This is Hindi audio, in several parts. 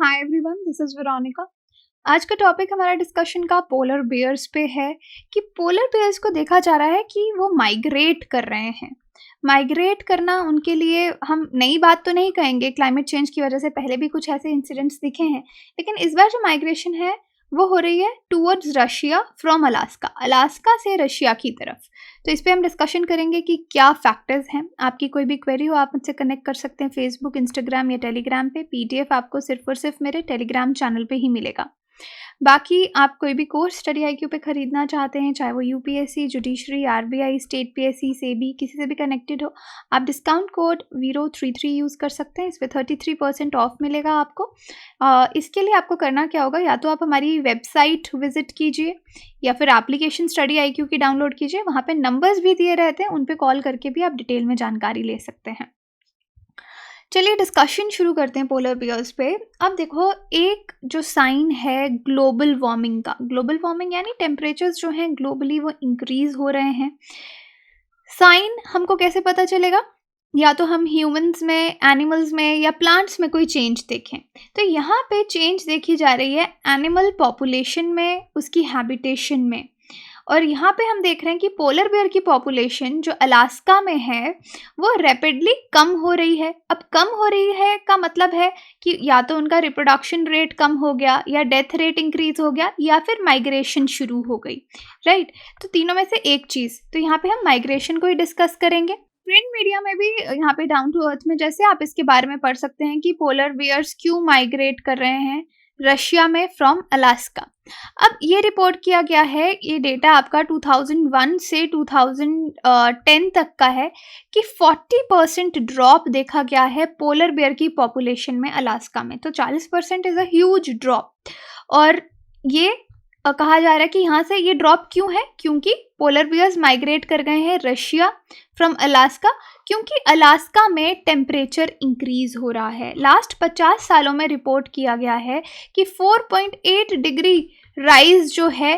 Hi everyone, this is Veronica. आज का टॉपिक हमारा डिस्कशन का पोलर बियर्स पे है कि पोलर बियर्स को देखा जा रहा है कि वो माइग्रेट कर रहे हैं। माइग्रेट करना उनके लिए हम नई बात तो नहीं कहेंगे, क्लाइमेट चेंज की वजह से पहले भी कुछ ऐसे इंसिडेंट्स दिखे हैं, लेकिन इस बार जो माइग्रेशन है वो हो रही है towards Russia from Alaska, Alaska से रशिया की तरफ। तो इस पे हम डिस्कशन करेंगे कि क्या फैक्टर्स हैं। आपकी कोई भी क्वेरी हो आप मुझसे कनेक्ट कर सकते हैं फेसबुक, इंस्टाग्राम या टेलीग्राम पे। पीडीएफ आपको सिर्फ और सिर्फ मेरे टेलीग्राम चैनल पे ही मिलेगा। बाकी आप कोई भी कोर्स स्टडी आईक्यू पे खरीदना चाहते हैं, चाहे वो UPSC, judiciary, RBI, state PSC, SEBI, किसी से भी कनेक्टेड हो, आप डिस्काउंट कोड वीरो33 यूज़ कर सकते हैं। इस पर 33% ऑफ मिलेगा आपको। इसके लिए आपको करना क्या होगा, या तो आप हमारी वेबसाइट विजिट कीजिए या फिर एप्लीकेशन स्टडी आईक्यू की डाउनलोड कीजिए। वहाँ पे नंबर्स भी दिए रहते हैं, उन पे कॉल करके भी आप डिटेल में जानकारी ले सकते हैं। चलिए डिस्कशन शुरू करते हैं पोलर बियर्स पे। अब देखो, एक जो साइन है ग्लोबल वार्मिंग का, ग्लोबल वार्मिंग यानी टेम्परेचर्स जो हैं ग्लोबली वो इंक्रीज हो रहे हैं। साइन हमको कैसे पता चलेगा, या तो हम ह्यूमंस में, एनिमल्स में या प्लांट्स में कोई चेंज देखें। तो यहाँ पे चेंज देखी जा रही है एनिमल पॉपुलेशन में, उसकी हैबिटेशन में। और यहाँ पे हम देख रहे हैं कि पोलर बियर की पॉपुलेशन जो अलास्का में है वो रैपिडली कम हो रही है। अब कम हो रही है का मतलब है कि या तो उनका रिप्रोडक्शन रेट कम हो गया, या डेथ रेट इंक्रीज हो गया, या फिर माइग्रेशन शुरू हो गई, राइट। तो तीनों में से एक चीज़। तो यहाँ पे हम माइग्रेशन को ही डिस्कस करेंगे। प्रिंट मीडिया में भी यहाँ पे डाउन टू अर्थ में जैसे आप इसके बारे में पढ़ सकते हैं कि पोलर बियर्स क्यों माइग्रेट कर रहे हैं रशिया में फ्रॉम अलास्का। अब ये रिपोर्ट किया गया है, ये डेटा आपका 2001 से 2010 तक का है कि 40% ड्रॉप देखा गया है पोलर बियर की पॉपुलेशन में अलास्का में। तो 40% इज़ अ ह्यूज ड्रॉप। और ये कहा जा रहा है कि यहाँ से ये ड्रॉप क्यों है, क्योंकि पोलर बियर्स माइग्रेट कर गए हैं रशिया फ्रॉम अलास्का, क्योंकि अलास्का में टेम्परेचर इंक्रीज हो रहा है। लास्ट 50 सालों में रिपोर्ट किया गया है कि 4.8 डिग्री राइज जो है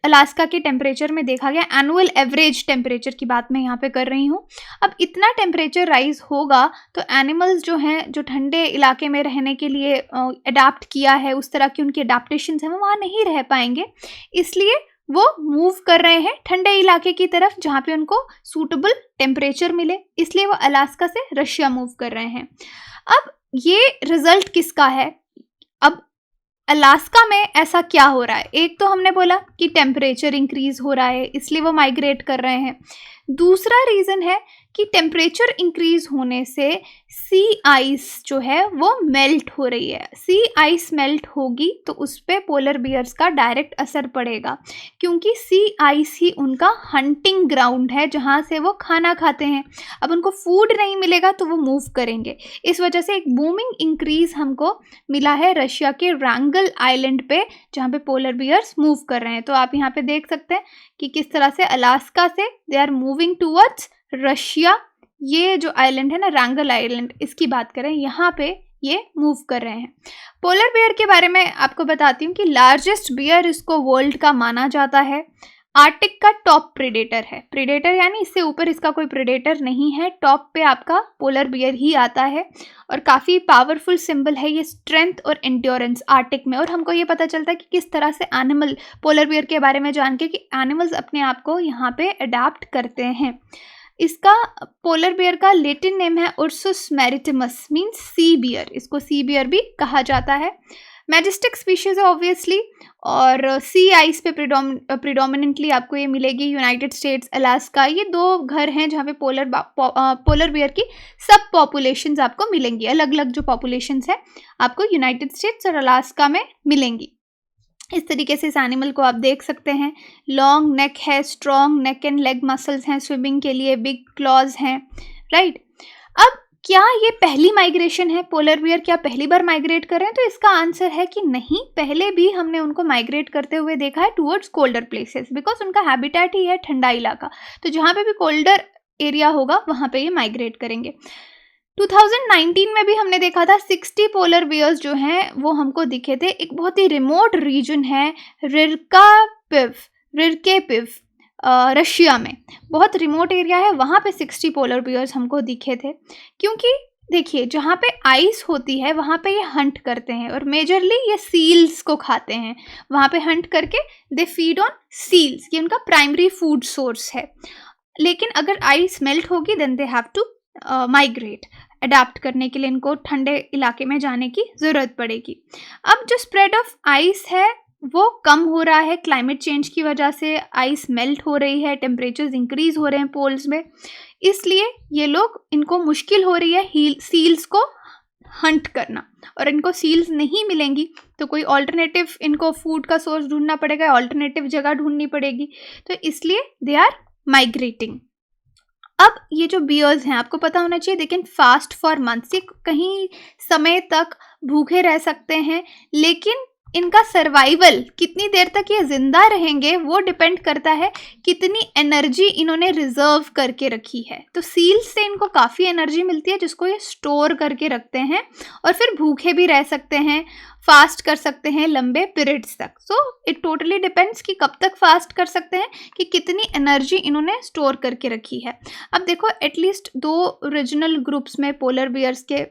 अलास्का के टेम्परेचर में देखा गया। एनुअल एवरेज टेम्परेचर की बात मैं यहाँ पे कर रही हूँ। अब इतना टेम्परेचर राइज होगा तो एनिमल्स जो हैं, जो ठंडे इलाके में रहने के लिए अडाप्ट किया है, उस तरह की उनकी अडाप्टेशंस हैं, वो वहाँ नहीं रह पाएंगे। इसलिए वो मूव कर रहे हैं ठंडे इलाके की तरफ जहाँ पे उनको सूटेबल टेम्परेचर मिले, इसलिए वो अलास्का से रशिया मूव कर रहे हैं। अब ये रिजल्ट किसका है? अब अलास्का में ऐसा क्या हो रहा है? एक तो हमने बोला कि टेम्परेचर इंक्रीज हो रहा है, इसलिए वो माइग्रेट कर रहे हैं। दूसरा रीज़न है कि टेम्परेचर इंक्रीज होने से सी आइस जो है वो मेल्ट हो रही है। सी आइस मेल्ट होगी तो उस पर पोलर बियर्स का डायरेक्ट असर पड़ेगा, क्योंकि सी आइस ही उनका हंटिंग ग्राउंड है जहाँ से वो खाना खाते हैं। अब उनको फूड नहीं मिलेगा तो वो मूव करेंगे। इस वजह से एक बूमिंग इंक्रीज हमको मिला है रशिया के रैंगल आइलैंड पे, जहाँ पे पोलर बियर्स मूव कर रहे हैं। तो आप यहाँ पे देख सकते हैं कि किस तरह से अलास्का से they are moving towards Russia. ये जो आइलैंड है ना, रैंगल आइलैंड, इसकी बात करें, यहाँ पे ये मूव कर रहे हैं। पोलर बियर के बारे में आपको बताती हूँ कि लार्जेस्ट बियर इसको वर्ल्ड का माना जाता है। आर्टिक का टॉप प्रेडेटर है। प्रेडेटर यानी इससे ऊपर इसका कोई प्रेडेटर नहीं है। टॉप पे आपका पोलर बियर ही आता है और काफ़ी पावरफुल सिंबल है ये स्ट्रेंथ और एंड्योरेंस आर्टिक में। और हमको ये पता चलता है कि किस तरह से एनिमल, पोलर बियर के बारे में जान के, कि एनिमल्स अपने आप को यहाँ पे अडाप्ट करते हैं। इसका पोलर बियर का लैटिन नेम है उर्सुस मैरिटिमस, मीन्स सी बियर। इसको सी बियर भी कहा जाता है। मैजेस्टिक स्पीशीज है ऑब्वियसली, और सी आइस पे प्रिडोमिनेंटली आपको ये मिलेगी। यूनाइटेड स्टेट्स, अलास्का, ये दो घर हैं जहाँ पे पोलर बियर की सब पॉपुलेशंस आपको मिलेंगी। अलग अलग जो पॉपुलेशंस हैं आपको यूनाइटेड स्टेट्स और अलास्का में मिलेंगी। इस तरीके से इस एनिमल को आप देख सकते हैं। लॉन्ग नेक है, strong neck and leg muscles हैं स्विमिंग के लिए, बिग क्लॉज हैं, राइट। अब क्या ये पहली माइग्रेशन है? पोलर बियर क्या पहली बार माइग्रेट कर रहे हैं? तो इसका आंसर है कि नहीं, पहले भी हमने उनको माइग्रेट करते हुए देखा है टूवर्ड्स कोल्डर प्लेसेस, बिकॉज उनका हैबिटेट ही है ठंडा इलाका। तो जहाँ पे भी कोल्डर एरिया होगा वहाँ पे ये माइग्रेट करेंगे। 2019 में भी हमने देखा था 60 पोलर बियर्स जो हैं वो हमको दिखे थे। एक बहुत ही रिमोट रीजन है रिरकेपिव, रशिया में, बहुत रिमोट एरिया है, वहाँ पे 60 पोलर बियर्स हमको दिखे थे। क्योंकि देखिए, जहाँ पे आइस होती है वहाँ पे ये हंट करते हैं और मेजरली ये सील्स को खाते हैं। वहाँ पे हंट करके दे फीड ऑन सील्स, ये उनका प्राइमरी फूड सोर्स है। लेकिन अगर आइस मेल्ट होगी then they have to migrate. Adapt करने के लिए इनको ठंडे इलाके में जाने की ज़रूरत पड़ेगी। अब जो स्प्रेड ऑफ आइस है वो कम हो रहा है क्लाइमेट चेंज की वजह से। आइस मेल्ट हो रही है, टेम्परेचर्स इंक्रीज हो रहे हैं पोल्स में, इसलिए ये लोग, इनको मुश्किल हो रही है सील्स को हंट करना। और इनको सील्स नहीं मिलेंगी तो कोई ऑल्टरनेटिव इनको फूड का सोर्स ढूंढना पड़ेगा, ऑल्टरनेटिव जगह ढूंढनी पड़ेगी, तो इसलिए दे आर माइग्रेटिंग। अब ये जो बियर्स हैं, आपको पता होना चाहिए they can fast for months, ये कहीं समय तक भूखे रह सकते हैं, लेकिन इनका सर्वाइवल, कितनी देर तक ये जिंदा रहेंगे वो डिपेंड करता है कितनी एनर्जी इन्होंने रिजर्व करके रखी है। तो सील्स से इनको काफ़ी एनर्जी मिलती है जिसको ये स्टोर करके रखते हैं और फिर भूखे भी रह सकते हैं, फास्ट कर सकते हैं लंबे पीरियड्स तक। सो इट टोटली डिपेंड्स कि कब तक फास्ट कर सकते हैं, कि कितनी एनर्जी इन्होंने स्टोर करके रखी है। अब देखो, एटलीस्ट 2 रीजनल ग्रुप्स में पोलर बियर्स के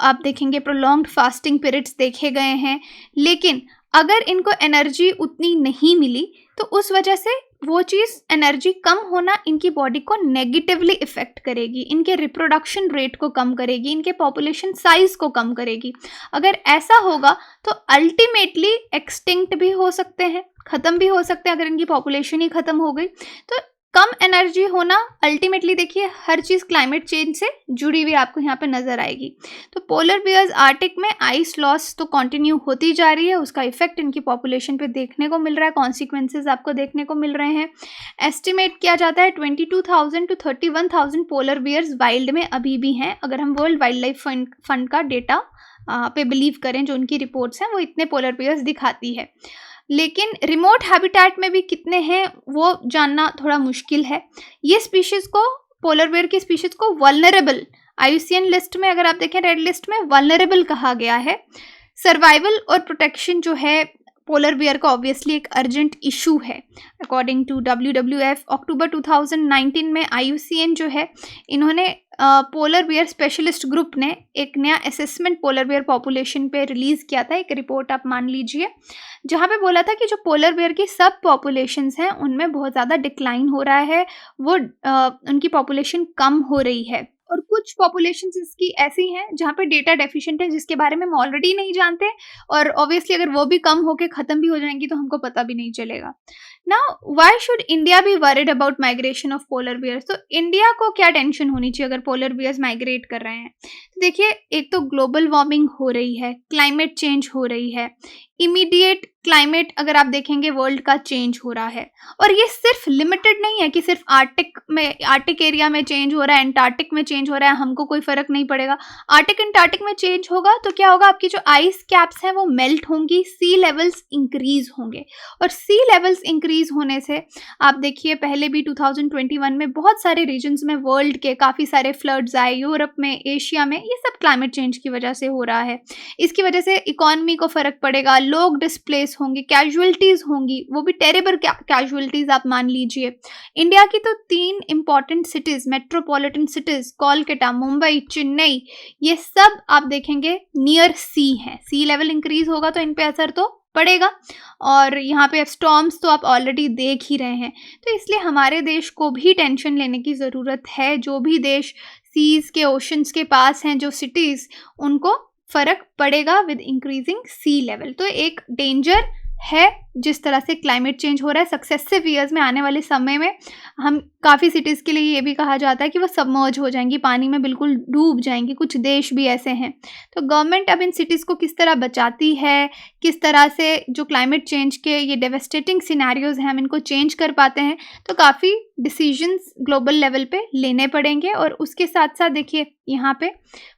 आप देखेंगे प्रोलॉन्ग्ड फास्टिंग पीरियड्स देखे गए हैं, लेकिन अगर इनको एनर्जी उतनी नहीं मिली तो उस वजह से वो चीज़, एनर्जी कम होना इनकी बॉडी को नेगेटिवली इफ़ेक्ट करेगी, इनके रिप्रोडक्शन रेट को कम करेगी, इनके पॉपुलेशन साइज को कम करेगी। अगर ऐसा होगा तो अल्टीमेटली एक्सटिंक्ट भी हो सकते हैं, ख़त्म भी हो सकते हैं अगर इनकी पॉपुलेशन ही ख़त्म हो गई। तो कम एनर्जी होना अल्टीमेटली, देखिए हर चीज़ क्लाइमेट चेंज से जुड़ी हुई आपको यहाँ पे नज़र आएगी। तो पोलर बियर्स आर्टिक में आइस लॉस तो कंटिन्यू होती जा रही है, उसका इफेक्ट इनकी पॉपुलेशन पे देखने को मिल रहा है, कॉन्सिक्वेंसेज आपको देखने को मिल रहे हैं। एस्टिमेट किया जाता है 22,000 to 31,000 पोलर बियर्स वाइल्ड में अभी भी हैं, अगर हम वर्ल्ड वाइल्ड लाइफ फंड का डेटा पे बिलीव करें, जो उनकी रिपोर्ट्स हैं वो इतने पोलर बियर्स दिखाती है। लेकिन रिमोट हैबिटेट में भी कितने हैं वो जानना थोड़ा मुश्किल है। ये स्पीशीज़ को, पोलर बेयर की स्पीशीज़ को वल्नरेबल, IUCN लिस्ट में अगर आप देखें, रेड लिस्ट में वल्नरेबल कहा गया है। सर्वाइवल और प्रोटेक्शन जो है पोलर बियर का ऑब्वियसली एक अर्जेंट इशू है। अकॉर्डिंग टू WWF अक्टूबर 2019 में IUCN जो है, इन्होंने पोलर बियर स्पेशलिस्ट ग्रुप ने एक नया असेसमेंट पोलर बियर पॉपुलेशन पे रिलीज़ किया था, एक रिपोर्ट आप मान लीजिए, जहाँ पे बोला था कि जो पोलर बियर की सब पॉपुलेशंस हैं उनमें बहुत ज़्यादा डिक्लाइन हो रहा है, वो उनकी पॉपुलेशन कम हो रही है। और कुछ पॉपुलेशंस इसकी ऐसी हैं जहाँ पे डेटा डेफिशिएंट है, जिसके बारे में हम ऑलरेडी नहीं जानते, और ऑब्वियसली अगर वो भी कम होके ख़त्म भी हो जाएंगी तो हमको पता भी नहीं चलेगा। Now why should India be worried about migration of polar bears? तो इंडिया को क्या टेंशन होनी चाहिए अगर पोलर बियर्स माइग्रेट कर रहे हैं? तो देखिए, एक तो ग्लोबल वार्मिंग हो रही है, क्लाइमेट चेंज हो रही है, इमीडिएट क्लाइमेट अगर आप देखेंगे वर्ल्ड का चेंज हो रहा है। और ये सिर्फ लिमिटेड नहीं है कि सिर्फ आर्टिक एरिया में चेंज हो रहा है, एंटार्क्टिक में चेंज हो रहा है, हमको कोई फर्क नहीं पड़ेगा। आर्टिक एंटार्क्टिक में चेंज होगा तो क्या होगा, आपकी जो आइस कैप्स हैं वो मेल्ट होंगी, सी लेवल्स इंक्रीज होंगे, और सी लेवल्स इंक्रीज होने से आप देखिए पहले भी 2021 में बहुत सारे रीजन्स में वर्ल्ड के काफ़ी सारे फ्लड्स आए, यूरोप में, एशिया में, ये सब क्लाइमेट चेंज की वजह से हो रहा है। इसकी वजह से इकॉनमी को फ़र्क पड़ेगा, लोग डिस्प्लेस होंगे, कैजुअलिटीज़ होंगी, वो भी टेरेबल कैजुअलिटीज़ आप मान लीजिए। इंडिया की तो 3 important cities, metropolitan cities, Kolkata, Mumbai, Chennai, ये सब आप देखेंगे नियर सी हैं। सी लेवल इंक्रीज होगा तो इन पे असर तो पड़ेगा, और यहाँ पे स्टॉर्म्स तो आप ऑलरेडी देख ही रहे हैं। तो इसलिए हमारे देश को भी टेंशन लेने की ज़रूरत है। जो भी देश सीज़ के, ओशंस के पास हैं, जो सिटीज़, उनको फ़र्क पड़ेगा विद इंक्रीजिंग सी लेवल। तो एक डेंजर है जिस तरह से क्लाइमेट चेंज हो रहा है। सक्सेसिव ईयर्स में, आने वाले समय में, हम काफ़ी सिटीज़ के लिए ये भी कहा जाता है कि वो सबमर्ज हो जाएंगी, पानी में बिल्कुल डूब जाएंगी। कुछ देश भी ऐसे हैं। तो गवर्नमेंट अब इन सिटीज़ को किस तरह बचाती है, किस तरह से जो क्लाइमेट चेंज के ये डेवेस्टेटिंग सिनेरियोज हैं हम इनको चेंज कर पाते हैं, तो काफ़ी डिसीजंस ग्लोबल लेवल पे लेने पड़ेंगे। और उसके साथ साथ देखिए यहाँ पे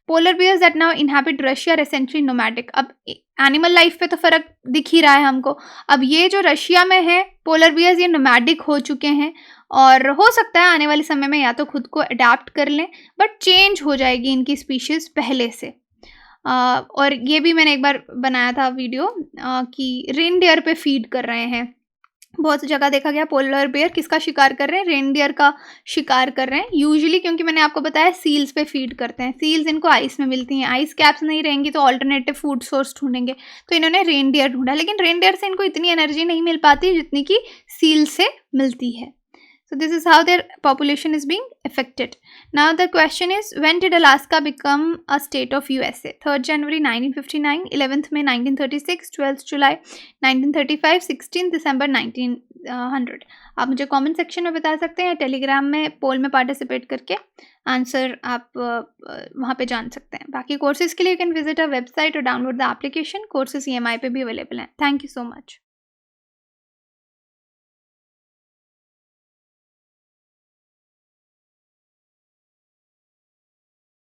polar bears that now inhabit Russia recently nomadic. अब एनिमल लाइफ पे तो फ़र्क दिख ही रहा है हमको। अब ये जो रशिया में है पोलर बियर्स, ये नोमैडिक हो चुके हैं, और हो सकता है आने वाले समय में या तो खुद को अडेप्ट कर लें, बट चेंज हो जाएगी इनकी स्पीशीज़ पहले से। और ये भी मैंने एक बार बनाया था वीडियो कि रेनडियर पे फीड कर रहे हैं, बहुत सी जगह देखा गया पोलर बेयर किसका शिकार कर रहे हैं, रेनडियर का शिकार कर रहे हैं यूजुअली, क्योंकि मैंने आपको बताया सील्स पे फीड करते हैं। सील्स इनको आइस में मिलती हैं, आइस कैप्स नहीं रहेंगी तो ऑल्टरनेटिव फूड सोर्स ढूंढेंगे, तो इन्होंने रेनडियर ढूंढा, लेकिन रेनडियर से इनको इतनी एनर्जी नहीं मिल पाती जितनी कि सील से मिलती है। So this is how their population is being affected. Now the question is, when did Alaska become a state of USA? 3rd January 1959, 11th May 1936, 12th July 1935, 16th December 1900. आप मुझे कमेंट सेक्शन में बता सकते हैं, टेलीग्राम में पोल में पार्टिसिपेट करके आंसर आप वहाँ पे जान सकते हैं। बाकी कोर्सेज के लिए you can visit a website और download the application. Courses EMI पे भी अवेलेबल हैं। Thank you so much.